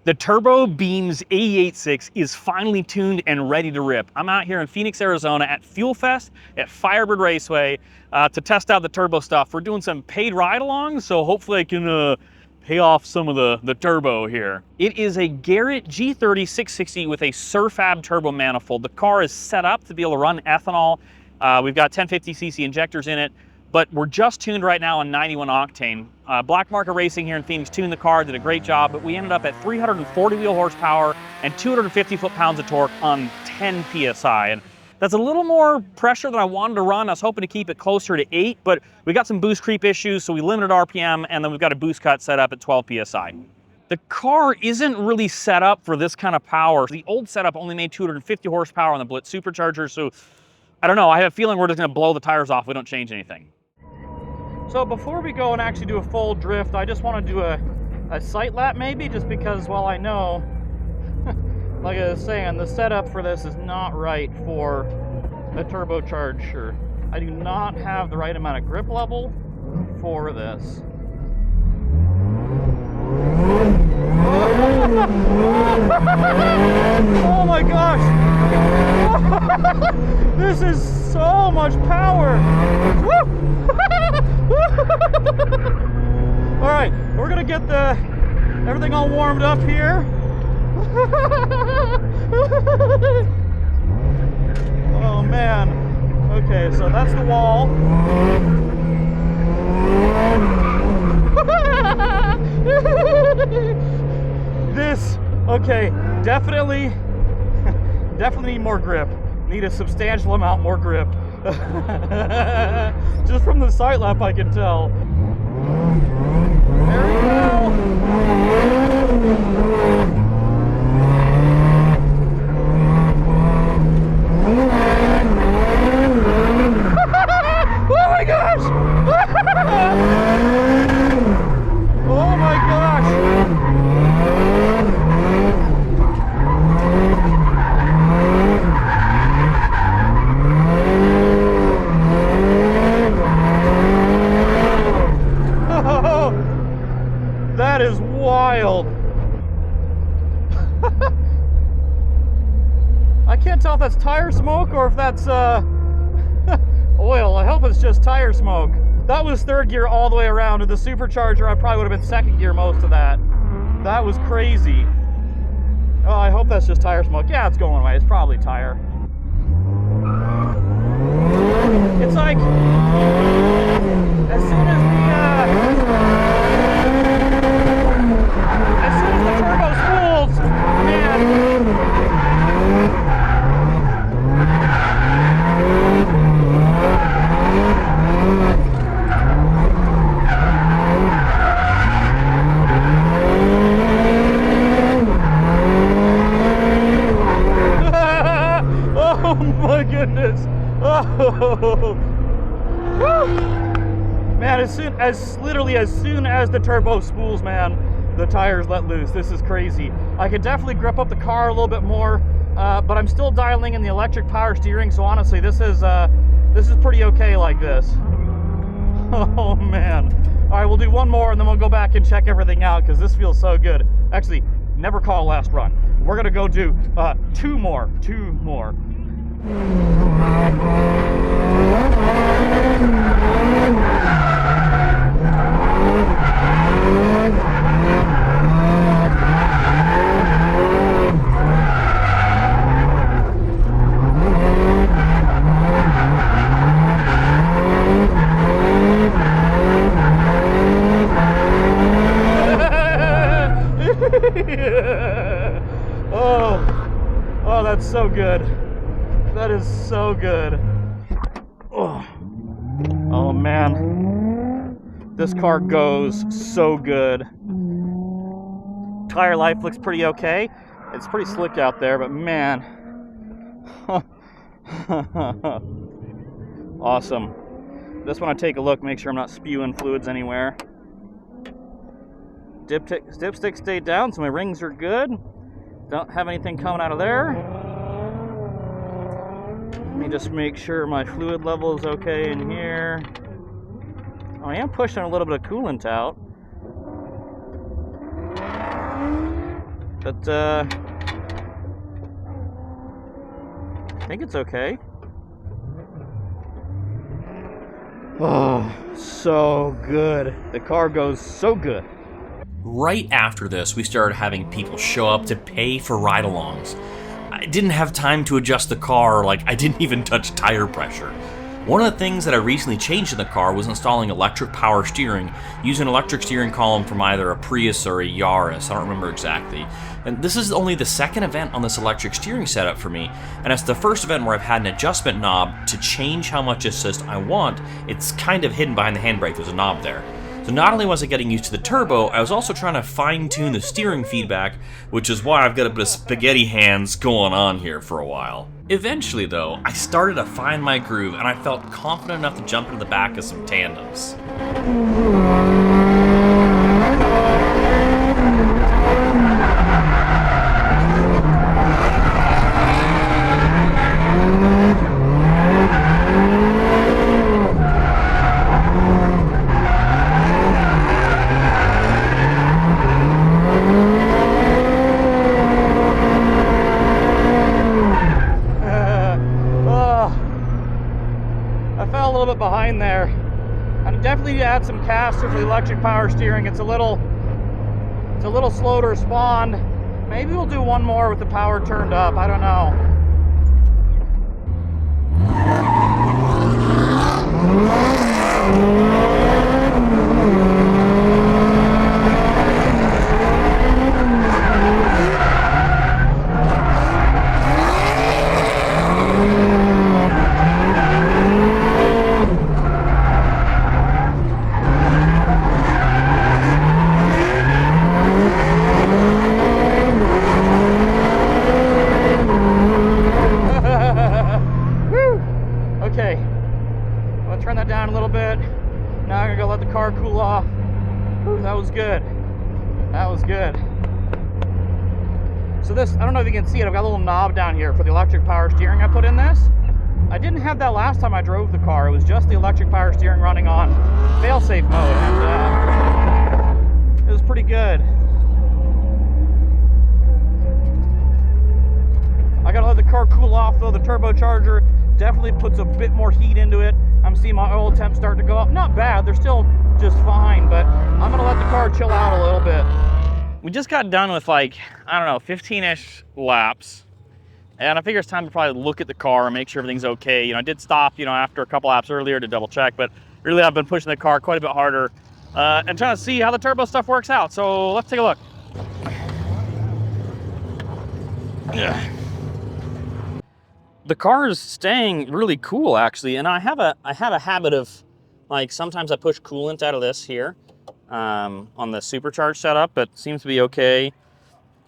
The turbo BEAMS AE86 is finally tuned and ready to rip. I'm out here in Phoenix, Arizona at FuelFest at Firebird Raceway to test out the turbo stuff. We're doing some paid ride-alongs, so hopefully I can pay off some of the turbo here. It is a Garrett G30 660 with a Surfab turbo manifold. The car is set up to be able to run ethanol. We've got 1050cc injectors in it, but we're just tuned right now on 91 octane. Black Market Racing here in Phoenix tuned the car, did a great job, but we ended up at 340 wheel horsepower and 250 foot-pounds of torque on 10 PSI. And that's a little more pressure than I wanted to run. I was hoping to keep it closer to 8, but we got some boost creep issues, so we limited RPM, and then we've got a boost cut set up at 12 PSI. The car isn't really set up for this kind of power. The old setup only made 250 horsepower on the Blitz supercharger, so I don't know. I have a feeling we're just gonna blow the tires off if we don't change anything. So before we go and actually do a full drift, I just want to do a sight lap maybe, just because, well, I know, like I was saying, the setup for this is not right for a turbocharger. I do not have the right amount of grip level for this. Oh my gosh! This is so much power! All right, we're gonna get everything all warmed up here. Oh man. Okay, so that's the wall. Okay, definitely need more grip. Need a substantial amount more grip. Just from the sight lap I can tell. There we go. Oh my gosh! Oh my gosh! That is wild. I can't tell if that's tire smoke or if that's oil. I hope it's just tire smoke. That was third gear all the way around. With the supercharger, I probably would have been second gear most of that. That was crazy. Oh, I hope that's just tire smoke. Yeah, it's going away. It's probably tire. It's like, as soon as the turbo spools, man. Oh my goodness. Oh. Man, literally as soon as the turbo spools, man, the tires let loose. This is crazy. I could definitely grip up the car a little bit more, but I'm still dialing in the electric power steering, so honestly, this is pretty okay like this. Oh man. All right, we'll do one more and then we'll go back and check everything out because this feels so good. Actually, never call last run. We're gonna go do two more. Oh, that's so good. That is so good. Oh man, this car goes so good. Tire life looks pretty okay. It's pretty slick out there, but man. Awesome. Just want to take a look, make sure I'm not spewing fluids anywhere. Dipstick stayed down, so my rings are good. Don't have anything coming out of there. Let me just make sure my fluid level is okay in here. I am pushing a little bit of coolant out. but I think it's okay. Oh, so good. The car goes so good. Right after this, we started having people show up to pay for ride-alongs. I didn't have time to adjust the car, like I didn't even touch tire pressure. One of the things that I recently changed in the car was installing electric power steering, using an electric steering column from either a Prius or a Yaris, I don't remember exactly. And this is only the second event on this electric steering setup for me, and it's the first event where I've had an adjustment knob to change how much assist I want. It's kind of hidden behind the handbrake, there's a knob there. So not only was I getting used to the turbo, I was also trying to fine-tune the steering feedback, which is why I've got a bit of spaghetti hands going on here for a while. Eventually though, I started to find my groove and I felt confident enough to jump into the back of some tandems. Behind there. I definitely need to add some caster for the electric power steering. It's a little slow to respond. Maybe we'll do one more with the power turned up. I don't know. Cool off. Ooh, that was good. That was good. So this, I don't know if you can see it, I've got a little knob down here for the electric power steering I put in this. I didn't have that last time I drove the car. It was just the electric power steering running on fail-safe mode, and it was pretty good. I gotta let the car cool off though. The turbocharger definitely puts a bit more heat into it. I'm seeing my oil temp start to go up. Not bad, they're still just fine, but I'm gonna let the car chill out a little bit. We just got done with like, I don't know, 15-ish laps. And I figure it's time to probably look at the car and make sure everything's okay. You know, I did stop, after a couple laps earlier to double check, but really I've been pushing the car quite a bit harder and trying to see how the turbo stuff works out. So let's take a look. Yeah. The car is staying really cool actually, and I have a habit of, like, sometimes I push coolant out of this here on the supercharged setup, but it seems to be okay.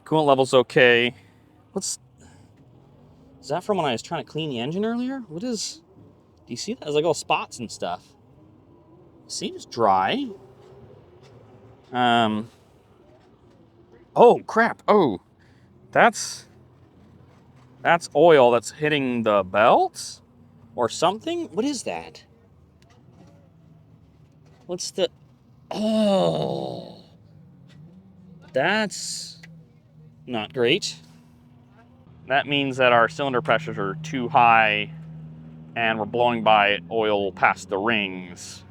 Coolant level's okay. Is that from when I was trying to clean the engine earlier? Do you see that? There's like all spots and stuff. Seems dry. Oh crap, oh, that's oil that's hitting the belt or something. What is that? What's the, oh, that's not great. That means that our cylinder pressures are too high and we're blowing by oil past the rings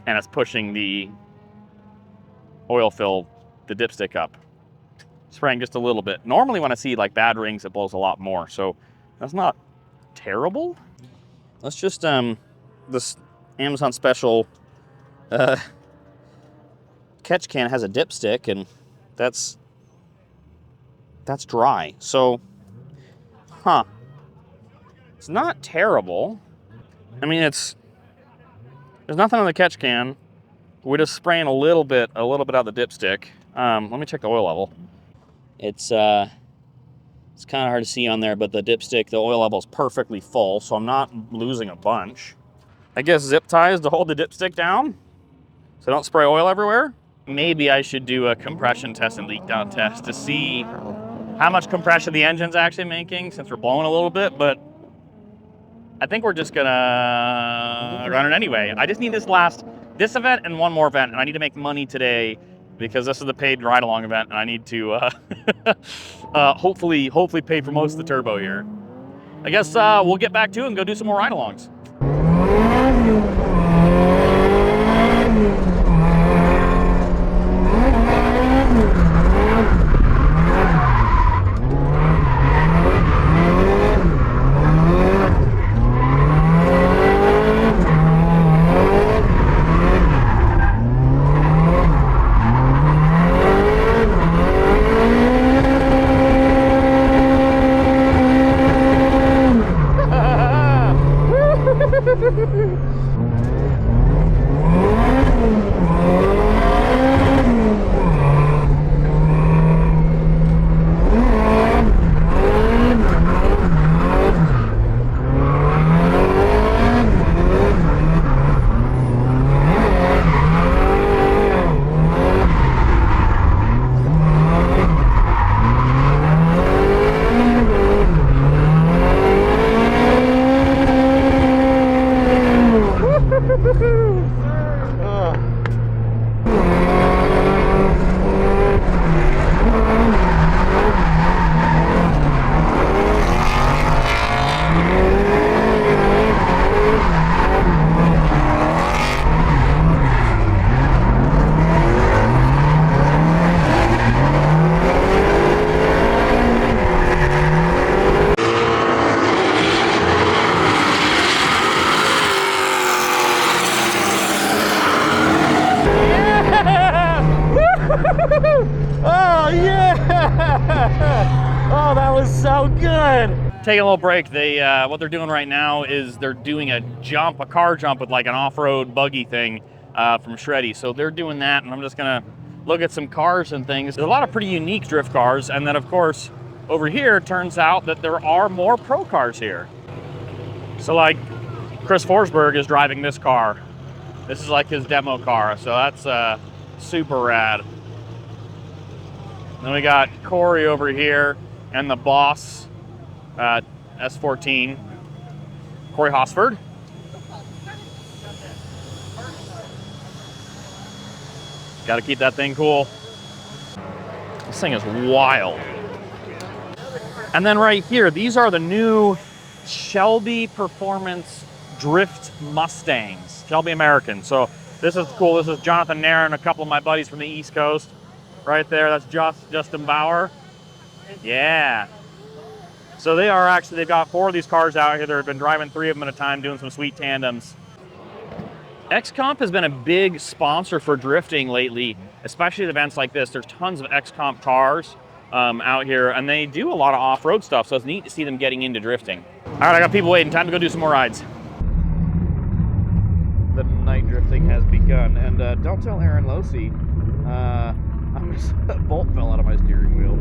and it's pushing the oil fill, the dipstick up. Spraying just a little bit. Normally when I see like bad rings, it blows a lot more, so that's not terrible. Let's just, this Amazon special catch can has a dipstick, and that's dry. So, it's not terrible. I mean, there's nothing on the catch can. We're just spraying a little bit out of the dipstick. Let me check the oil level. It's kind of hard to see on there, but the dipstick, the oil level is perfectly full, so I'm not losing a bunch. I guess zip ties to hold the dipstick down so I don't spray oil everywhere. Maybe I should do a compression test and leak down test to see how much compression the engine's actually making, since we're blowing a little bit, but I think we're just gonna run it anyway. I just need this event and one more event, and I need to make money today because this is the paid ride-along event, and I need to hopefully pay for most of the turbo here. I guess we'll get back to it and go do some more ride-alongs. Oh yeah! Oh, that was so good. Taking a little break. They what they're doing right now is they're doing a car jump with like an off-road buggy thing from Shreddy. So they're doing that, and I'm just gonna look at some cars and things. There's a lot of pretty unique drift cars, and then of course over here it turns out that there are more pro cars here. So like Chris Forsberg is driving this car. This is like his demo car, so that's super rad. Then we got Corey over here and the Boss S14, Corey Hosford. Got to keep that thing cool. This thing is wild. And then right here, these are the new Shelby Performance Drift Mustangs, Shelby American. So this is cool. This is Jonathan Nairn, a couple of my buddies from the East Coast. Right there, that's Justin Bauer. Yeah. So they are actually, they've got 4 of these cars out here. They've been driving 3 of them at a time, doing some sweet tandems. XComp has been a big sponsor for drifting lately, especially at events like this. There's tons of XComp cars out here, and they do a lot of off-road stuff, so it's neat to see them getting into drifting. All right, I got people waiting. Time to go do some more rides. The night drifting has begun, and don't tell Aaron Losey, a bolt fell out of my steering wheel.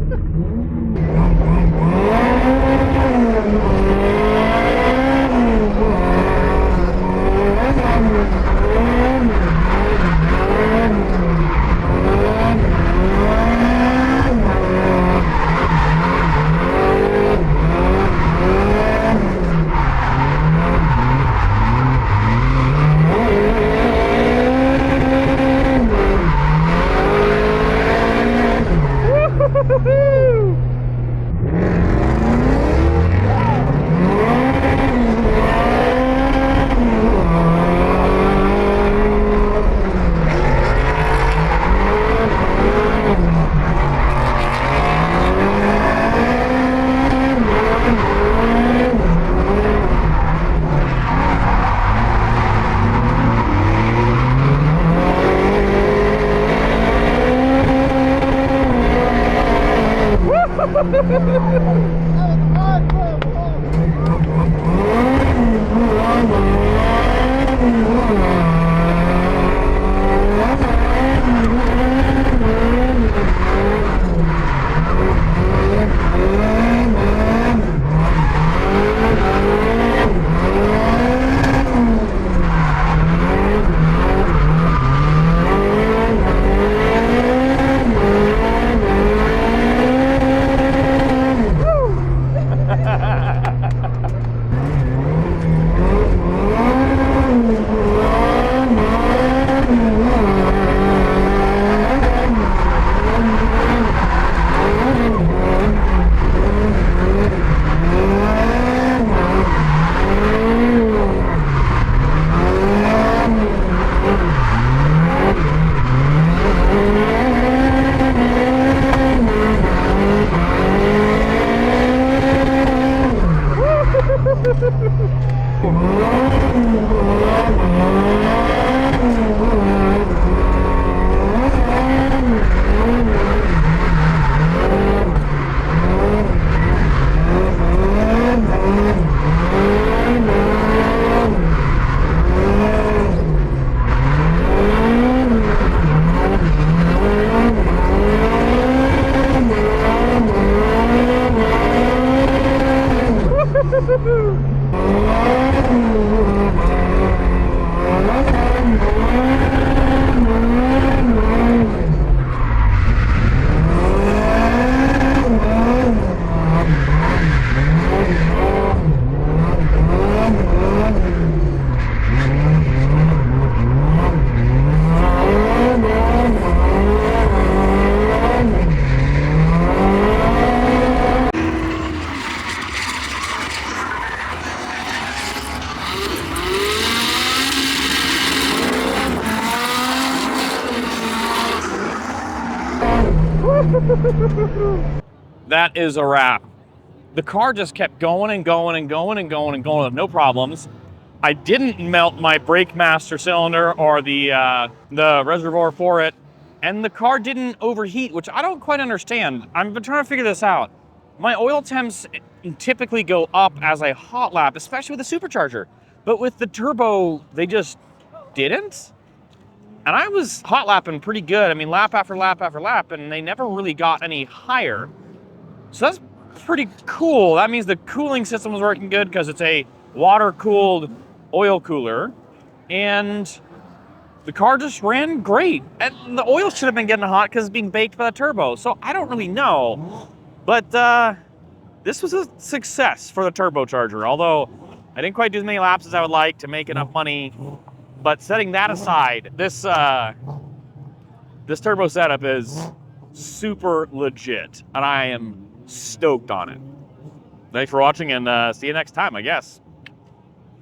That is a wrap. The car just kept going and going and going and going and going with no problems. I didn't melt my brake master cylinder or the reservoir for it, and the car didn't overheat, which I don't quite understand. I've been trying to figure this out. My oil temps typically go up as I hot lap, especially with the supercharger, but with the turbo, they just didn't. And I was hot lapping pretty good. I mean, lap after lap after lap, and they never really got any higher. So that's pretty cool. That means the cooling system was working good because it's a water-cooled oil cooler, and the car just ran great. And the oil should have been getting hot because it's being baked by the turbo. So I don't really know, but this was a success for the turbocharger. Although I didn't quite do as many laps as I would like to make enough money. But setting that aside, this turbo setup is super legit, and I am stoked on it. Thanks for watching, and see you next time, I guess.